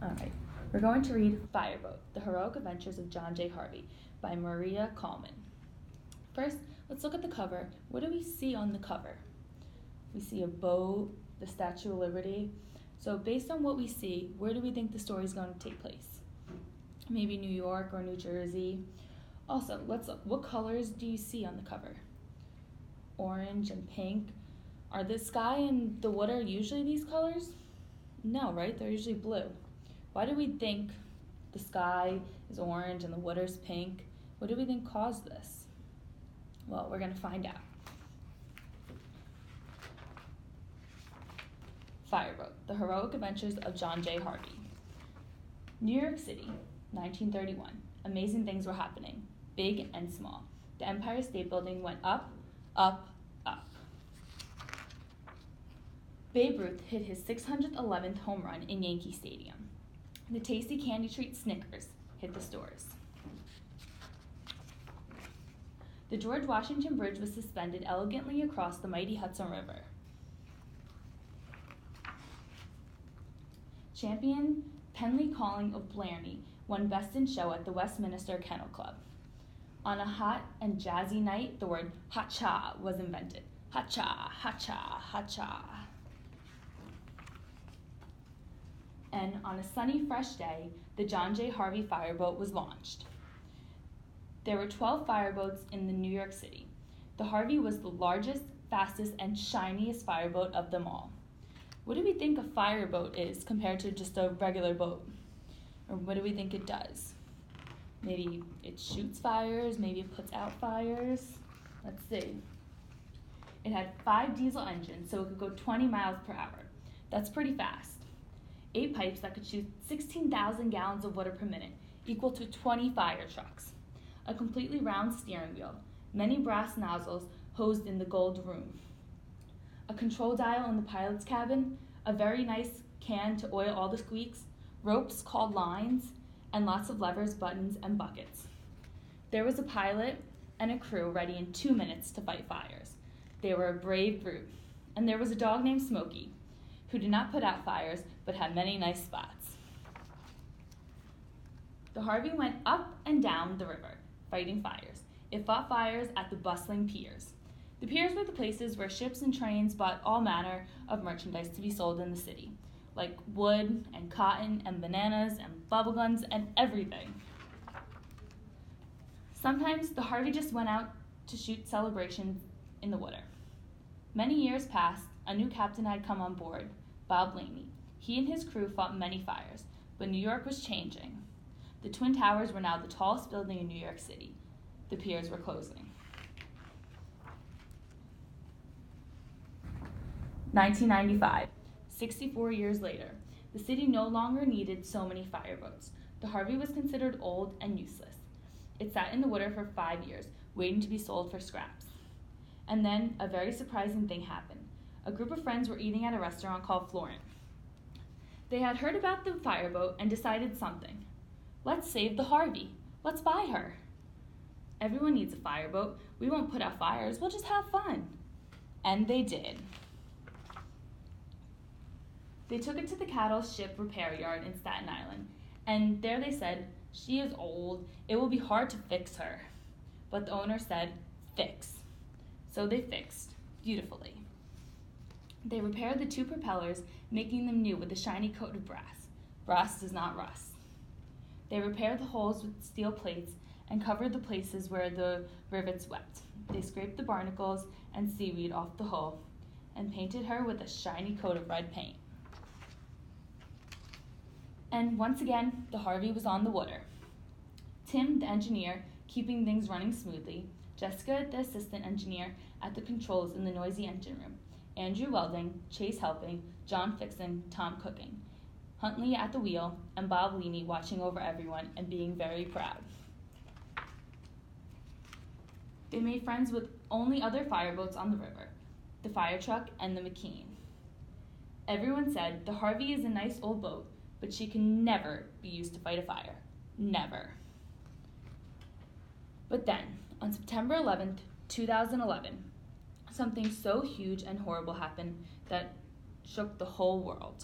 All right, we're going to read Fireboat, The Heroic Adventures of John J. Harvey by Maria Kalman. First, let's look at the cover. What do we see on the cover? We see a boat, the Statue of Liberty. So based on what we see, where do we think the story is going to take place? Maybe New York or New Jersey. Also, let's look. What colors do you see on the cover? Orange and pink. Are the sky and the water usually these colors? No, right? They're usually blue. Why do we think the sky is orange and the water's pink? What do we think caused this? Well, we're going to find out. Fireboat, The Heroic Adventures of John J. Harvey. New York City, 1931. Amazing things were happening, big and small. The Empire State Building went up, up, up. Babe Ruth hit his 611th home run in Yankee Stadium. The tasty candy treat Snickers hit the stores. The George Washington Bridge was suspended elegantly across the mighty Hudson River. Champion Penley Calling of Blarney won Best in Show at the Westminster Kennel Club. On a hot and jazzy night, the word ha-cha was invented. Ha-cha, ha-cha, ha-cha. And on a sunny, fresh day, the John J. Harvey Fireboat was launched. There were 12 fireboats in the New York City. The Harvey was the largest, fastest, and shiniest fireboat of them all. What do we think a fireboat is compared to just a regular boat? Or what do we think it does? Maybe it shoots fires, maybe it puts out fires. Let's see. It had 5 diesel engines, so it could go 20 miles per hour. That's pretty fast. 8 pipes that could shoot 16,000 gallons of water per minute, equal to 20 fire trucks. A completely round steering wheel, many brass nozzles hosed in the gold room. A control dial in the pilot's cabin, a very nice can to oil all the squeaks, ropes called lines, and lots of levers, buttons, and buckets. There was a pilot and a crew ready in 2 minutes to fight fires. They were a brave group. And there was a dog named Smokey, who did not put out fires, but had many nice spots. The Harvey went up and down the river, fighting fires. It fought fires at the bustling piers. The piers were the places where ships and trains bought all manner of merchandise to be sold in the city, like wood and cotton and bananas and bubble guns and everything. Sometimes the Harvey just went out to shoot celebrations in the water. Many years passed, a new captain had come on board, Bob Laney. He and his crew fought many fires, but New York was changing. The Twin Towers were now the tallest building in New York City. The piers were closing. 1995, 64 years later, the city no longer needed so many fireboats. The Harvey was considered old and useless. It sat in the water for 5 years, waiting to be sold for scraps. And then a very surprising thing happened. A group of friends were eating at a restaurant called Florent. They had heard about the fireboat and decided something. Let's save the Harvey. Let's buy her. Everyone needs a fireboat. We won't put out fires. We'll just have fun. And they did. They took it to the cattle ship repair yard in Staten Island, and there they said, "She is old. It will be hard to fix her." But the owner said, "Fix." So they fixed, beautifully. They repaired the 2 propellers, making them new with a shiny coat of brass. Brass does not rust. They repaired the holes with steel plates and covered the places where the rivets wept. They scraped the barnacles and seaweed off the hull and painted her with a shiny coat of red paint. And once again, the Harvey was on the water. Tim, the engineer, keeping things running smoothly. Jessica, the assistant engineer, at the controls in the noisy engine room. Andrew welding, Chase helping, John fixing, Tom cooking. Huntley at the wheel, and Bob Leaney watching over everyone and being very proud. They made friends with only other fireboats on the river, the fire truck and the McKean. Everyone said, the Harvey is a nice old boat, but she can never be used to fight a fire. Never. But then, on September 11th, 2011, something so huge and horrible happened that shook the whole world.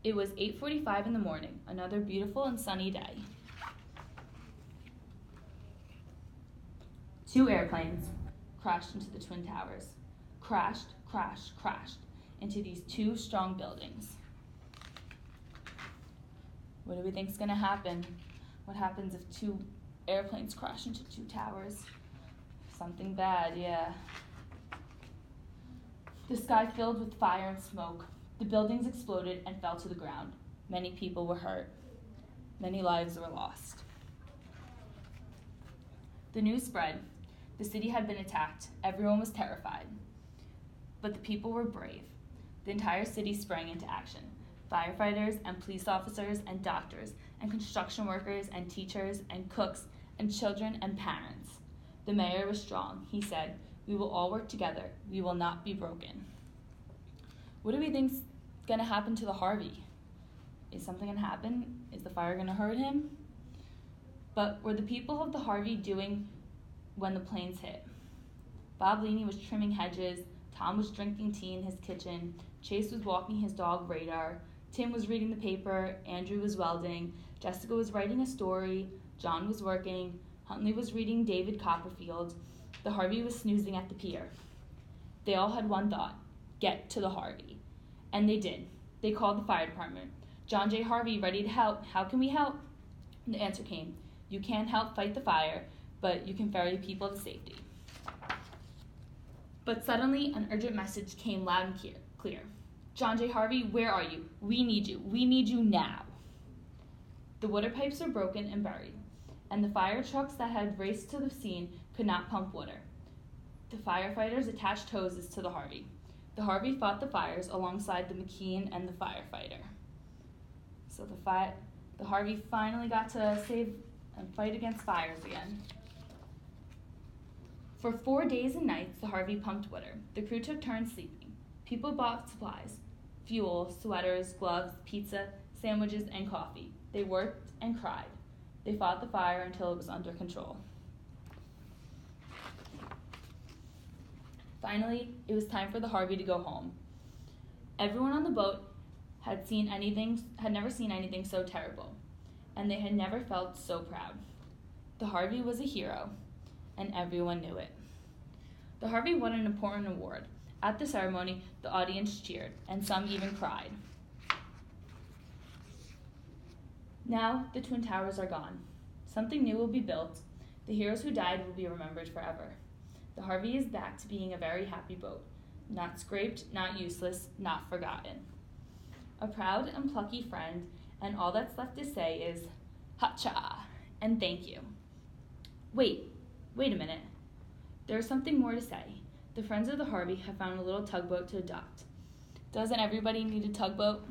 It was 8:45 in the morning, another beautiful and sunny day. 2 airplanes crashed into the Twin Towers. Crashed into these 2 strong buildings. What do we think's gonna happen? What happens if 2 airplanes crash into 2 towers? Something bad, yeah. The sky filled with fire and smoke. The buildings exploded and fell to the ground. Many people were hurt. Many lives were lost. The news spread. The city had been attacked. Everyone was terrified. But the people were brave. The entire city sprang into action. Firefighters and police officers and doctors and construction workers and teachers and cooks and children and parents. The mayor was strong. He said, "We will all work together. We will not be broken." What do we think's gonna happen to the Harvey? Is something gonna happen? Is the fire gonna hurt him? But were the people of the Harvey doing when the planes hit? Bob Leaney was trimming hedges. Tom was drinking tea in his kitchen. Chase was walking his dog Radar. Tim was reading the paper. Andrew was welding. Jessica was writing a story. John was working. Huntley was reading David Copperfield. The Harvey was snoozing at the pier. They all had one thought: get to the Harvey. And they did. They called the fire department. "John J. Harvey, ready to help. How can we help?" The answer came: "You can't help fight the fire, but you can ferry people to safety." But suddenly, an urgent message came loud and clear. "John J. Harvey, where are you? We need you. We need you now." The water pipes were broken and buried, and the fire trucks that had raced to the scene could not pump water. The firefighters attached hoses to the Harvey. The Harvey fought the fires alongside the McKean and the firefighter. So the Harvey finally got to save and fight against fires again. For 4 days and nights, the Harvey pumped water. The crew took turns sleeping. People bought supplies: fuel, sweaters, gloves, pizza, sandwiches, and coffee. They worked and cried. They fought the fire until it was under control. Finally, it was time for the Harvey to go home. Everyone on the boat had never seen anything so terrible, and they had never felt so proud. The Harvey was a hero, and everyone knew it. The Harvey won an important award. At the ceremony, the audience cheered, and some even cried. Now, the Twin Towers are gone. Something new will be built. The heroes who died will be remembered forever. The Harvey is back to being a very happy boat. Not scraped, not useless, not forgotten. A proud and plucky friend, and all that's left to say is, "Ha-cha," and thank you. Wait a minute. There is something more to say. The friends of the Harvey have found a little tugboat to adopt. Doesn't everybody need a tugboat?